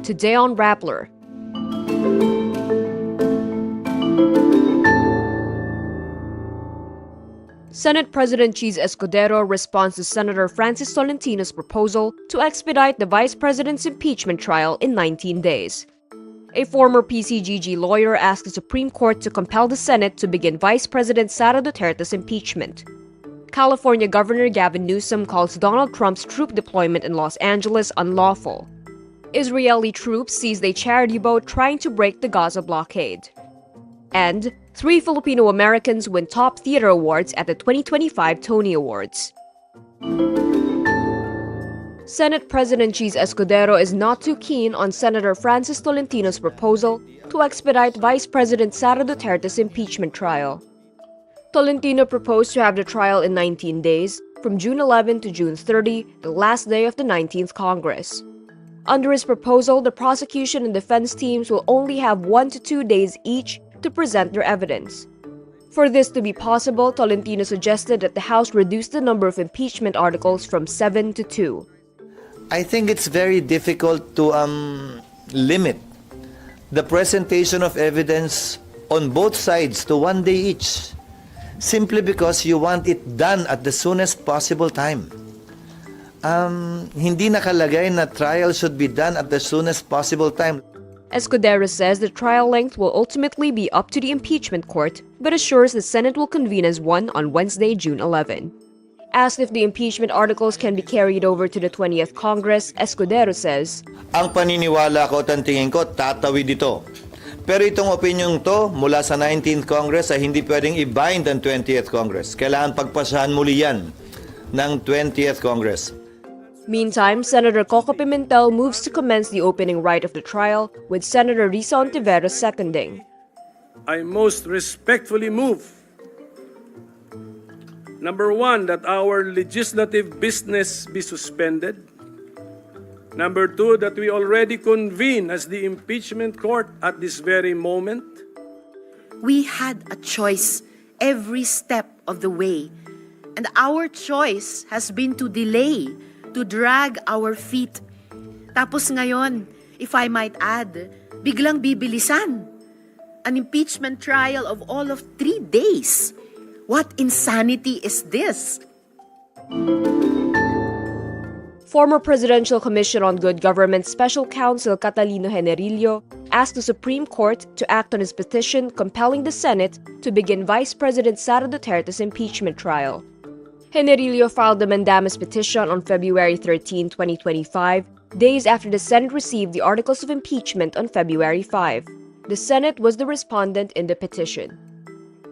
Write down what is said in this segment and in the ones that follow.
Today on Rappler. Senate President Cheese Escudero responds to Senator Francis Tolentino's proposal to expedite the Vice President's impeachment trial in 19 days. A former PCGG lawyer asked the Supreme Court to compel the Senate to begin Vice President Sara Duterte's impeachment. California Governor Gavin Newsom calls Donald Trump's troop deployment in Los Angeles unlawful. Israeli troops seized a charity boat trying to break the Gaza blockade. And 3 Filipino Americans win top theater awards at the 2025 Tony Awards. Senate President Cheese Escudero is not too keen on Senator Francis Tolentino's proposal to expedite Vice President Sara Duterte's impeachment trial. Tolentino proposed to have the trial in 19 days, from June 11 to June 30, the last day of the 19th Congress. Under his proposal, the prosecution and defense teams will only have 1 to 2 days each to present their evidence. For this to be possible, Tolentino suggested that the House reduce the number of impeachment articles from 7 to 2. I think it's very difficult to limit the presentation of evidence on both sides to 1 day each, simply because you want it done at the soonest possible time. Hindi nakalagay na trial should be done at the soonest possible time. Escudero says the trial length will ultimately be up to the impeachment court, but assures the Senate will convene as one on Wednesday, June 11. Asked if the impeachment articles can be carried over to the 20th Congress, Escudero says, Ang paniniwala ko at ang tingin ko, tatawid ito. Pero itong opinion to mula sa 19th Congress ay hindi pwedeng i-bind ang 20th Congress. Kailangan pagpasahan muli yan ng 20th Congress. Meantime, Senator Coco Pimentel moves to commence the opening right of the trial, with Senator Risa Ontiveros seconding. I most respectfully move, number 1, that our legislative business be suspended. Number 2, that we already convene as the impeachment court at this very moment. We had a choice every step of the way, and our choice has been to delay, to drag our feet. Tapos ngayon, if I might add, biglang bibilisan. An impeachment trial of all of 3 days. What insanity is this? Former Presidential Commission on Good Government Special Counsel Catalino Generillo asked the Supreme Court to act on his petition compelling the Senate to begin Vice President Sara Duterte's impeachment trial. Generillo filed the mandamus petition on February 13, 2025, days after the Senate received the articles of impeachment on February 5. The Senate was the respondent in the petition.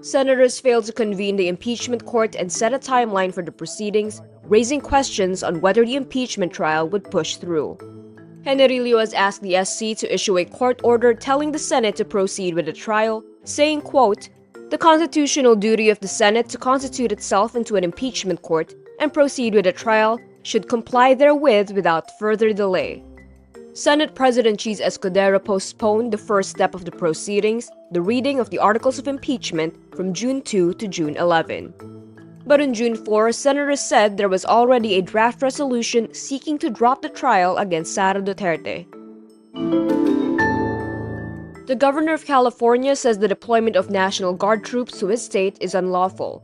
Senators failed to convene the impeachment court and set a timeline for the proceedings, raising questions on whether the impeachment trial would push through. Generillo has asked the SC to issue a court order telling the Senate to proceed with the trial, saying, quote, "The constitutional duty of the Senate to constitute itself into an impeachment court and proceed with a trial should comply therewith without further delay." Senate President Cheese Escudero postponed the first step of the proceedings, the reading of the articles of impeachment, from June 2 to June 11. But on June 4, senators said there was already a draft resolution seeking to drop the trial against Sara Duterte. The governor of California says the deployment of National Guard troops to his state is unlawful.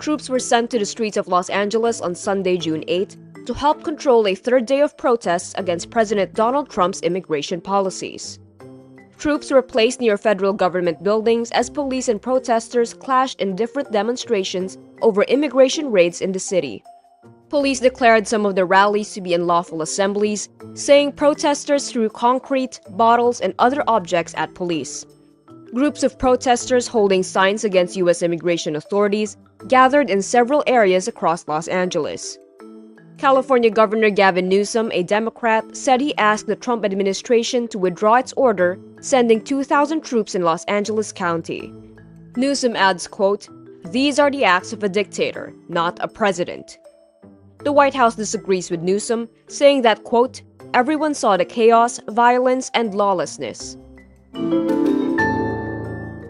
Troops were sent to the streets of Los Angeles on Sunday, June 8, to help control a third day of protests against President Donald Trump's immigration policies. Troops were placed near federal government buildings as police and protesters clashed in different demonstrations over immigration raids in the city. Police declared some of the rallies to be unlawful assemblies, saying protesters threw concrete, bottles, and other objects at police. Groups of protesters holding signs against U.S. immigration authorities gathered in several areas across Los Angeles. California Governor Gavin Newsom, a Democrat, said he asked the Trump administration to withdraw its order, sending 2,000 troops in Los Angeles County. Newsom adds, quote, "These are the acts of a dictator, not a president." The White House disagrees with Newsom, saying that, quote, "Everyone saw the chaos, violence, and lawlessness."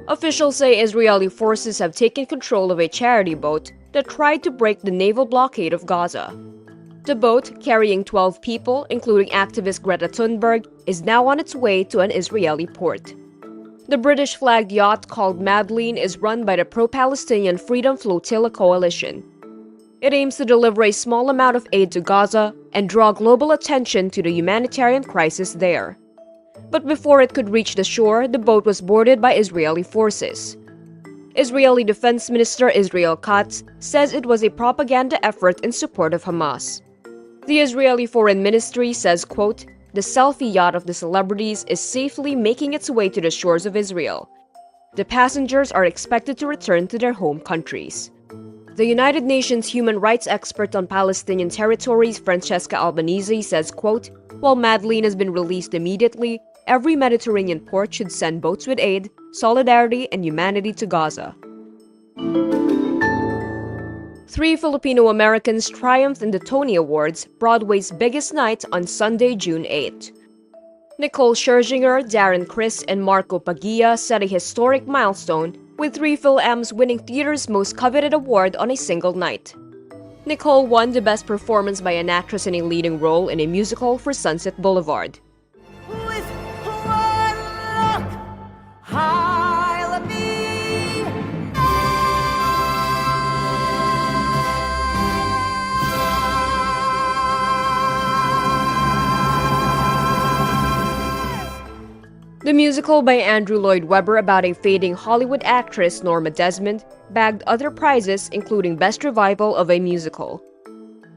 Officials say Israeli forces have taken control of a charity boat that tried to break the naval blockade of Gaza. The boat, carrying 12 people, including activist Greta Thunberg, is now on its way to an Israeli port. The British-flagged yacht called Madeleine is run by the pro-Palestinian Freedom Flotilla Coalition. It aims to deliver a small amount of aid to Gaza and draw global attention to the humanitarian crisis there. But before it could reach the shore, the boat was boarded by Israeli forces. Israeli Defense Minister Israel Katz says it was a propaganda effort in support of Hamas. The Israeli Foreign Ministry says, quote, "The selfie yacht of the celebrities is safely making its way to the shores of Israel. The passengers are expected to return to their home countries." The United Nations human rights expert on Palestinian territories, Francesca Albanese, says, quote, "While Madeleine has been released immediately, every Mediterranean port should send boats with aid, solidarity, and humanity to Gaza." 3 Filipino Americans triumphed in the Tony Awards, Broadway's biggest night, on Sunday, June 8. Nicole Scherzinger, Darren Criss, and Marco Paglia set a historic milestone, with 3 Fil-Ams winning theater's most coveted award on a single night. Nicole won the Best Performance by an Actress in a Leading Role in a Musical for Sunset Boulevard. With one look, I'll be The musical by Andrew Lloyd Webber about a fading Hollywood actress, Norma Desmond, bagged other prizes, including Best Revival of a Musical.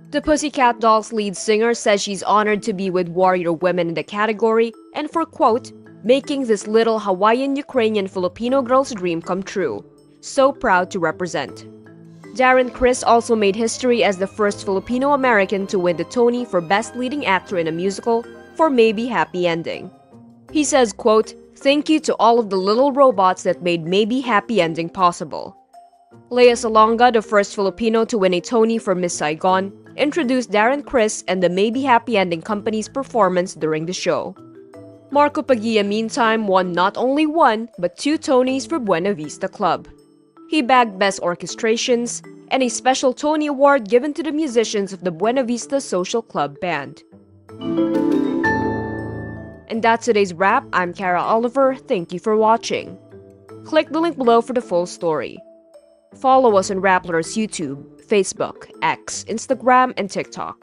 The Pussycat Dolls lead singer says she's honored to be with warrior women in the category and for, quote, "making this little Hawaiian-Ukrainian Filipino girl's dream come true. So proud to represent." Darren Criss also made history as the first Filipino-American to win the Tony for Best Leading Actor in a Musical for Maybe Happy Ending. He says, quote, "Thank you to all of the little robots that made Maybe Happy Ending possible." Lea Salonga, the first Filipino to win a Tony for Miss Saigon, introduced Darren Criss and the Maybe Happy Ending Company's performance during the show. Marco Paglia, meantime, won not only 1, but 2 Tonys for Buena Vista Club. He bagged Best Orchestrations and a special Tony Award given to the musicians of the Buena Vista Social Club Band. And that's today's wrap. I'm Kara Oliver. Thank you for watching. Click the link below for the full story. Follow us on Rappler's YouTube, Facebook, X, Instagram, and TikTok.